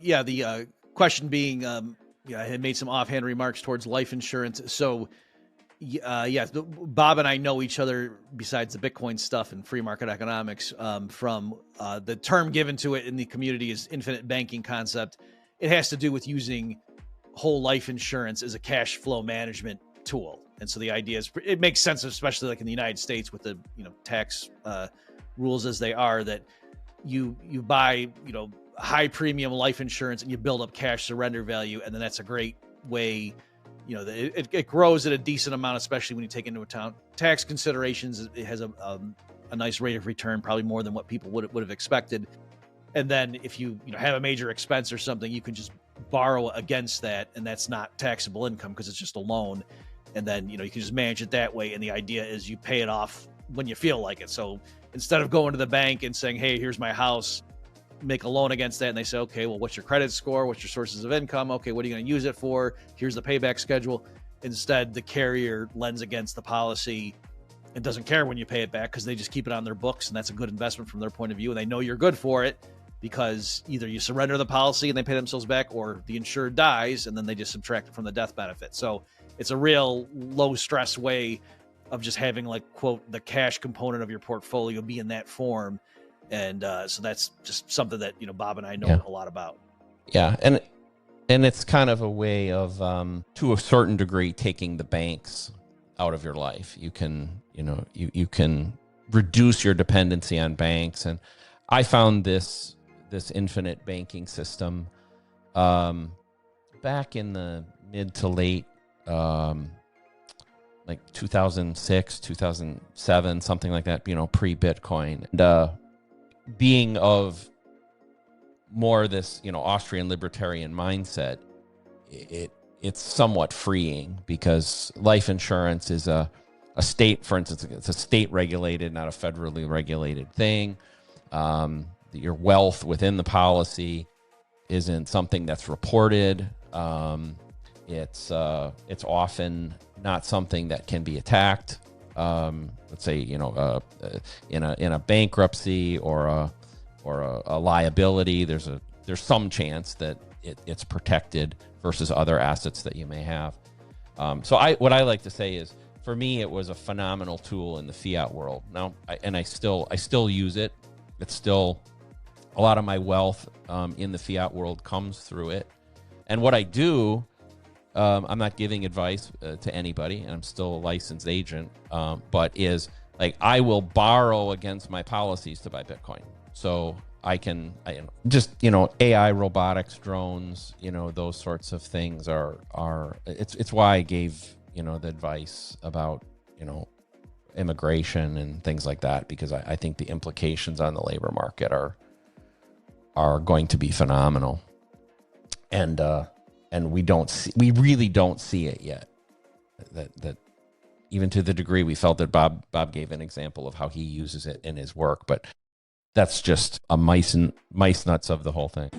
Yeah, the question being, I had made some offhand remarks towards life insurance. So, Bob and I know each other besides the Bitcoin stuff and free market economics from the term given to it in the community is infinite banking concept. It has to do with using whole life insurance as a cash flow management tool. And so the idea is, it makes sense, especially like in the United States with the tax rules as they are, that you buy high premium life insurance and you build up cash surrender value, and then that's a great way. It grows at a decent amount, especially when you take into account tax considerations. It has a nice rate of return, probably more than what people would have expected. And then if you have a major expense or something, you can just borrow against that, and that's not taxable income because it's just a loan. And then you can just manage it that way. And the idea is you pay it off when you feel like it. So instead of going to the bank and saying, "Hey, here's my house," make a loan against that, and they say, "Okay, well, what's your credit score? What's your sources of income? Okay, what are you going to use it for? Here's the payback schedule." Instead, the carrier lends against the policy and doesn't care when you pay it back because they just keep it on their books, and that's a good investment from their point of view, and they know you're good for it because either you surrender the policy and they pay themselves back, or the insured dies and then they just subtract it from the death benefit. So it's a real low stress way of just having, like, quote, the cash component of your portfolio be in that form. And so that's just something that Bob and I know a lot about. Yeah, and it's kind of a way of, to a certain degree, taking the banks out of your life. You can you can reduce your dependency on banks, and I found this infinite banking system back in the mid to late like 2006, 2007, something like that. Pre-Bitcoin. And, being of more this, Austrian libertarian mindset, it's somewhat freeing because life insurance is a state, for instance, it's a state regulated, not a federally regulated thing. Your wealth within the policy isn't something that's reported. It's often not something that can be attacked. Let's say in a bankruptcy or a liability, there's some chance that it's protected versus other assets that you may have. So what I like to say is, for me, it was a phenomenal tool in the fiat world. Now, I still use it. It's still a lot of my wealth in the fiat world comes through it. And what I do, I'm not giving advice to anybody, and I'm still a licensed agent, but is like, I will borrow against my policies to buy Bitcoin. So I can AI, robotics, drones, those sorts of things it's why I gave, the advice about, immigration and things like that, because I think the implications on the labor market are going to be phenomenal. And we really don't see it yet. That even to the degree we felt that Bob gave an example of how he uses it in his work, but that's just a mice nuts of the whole thing.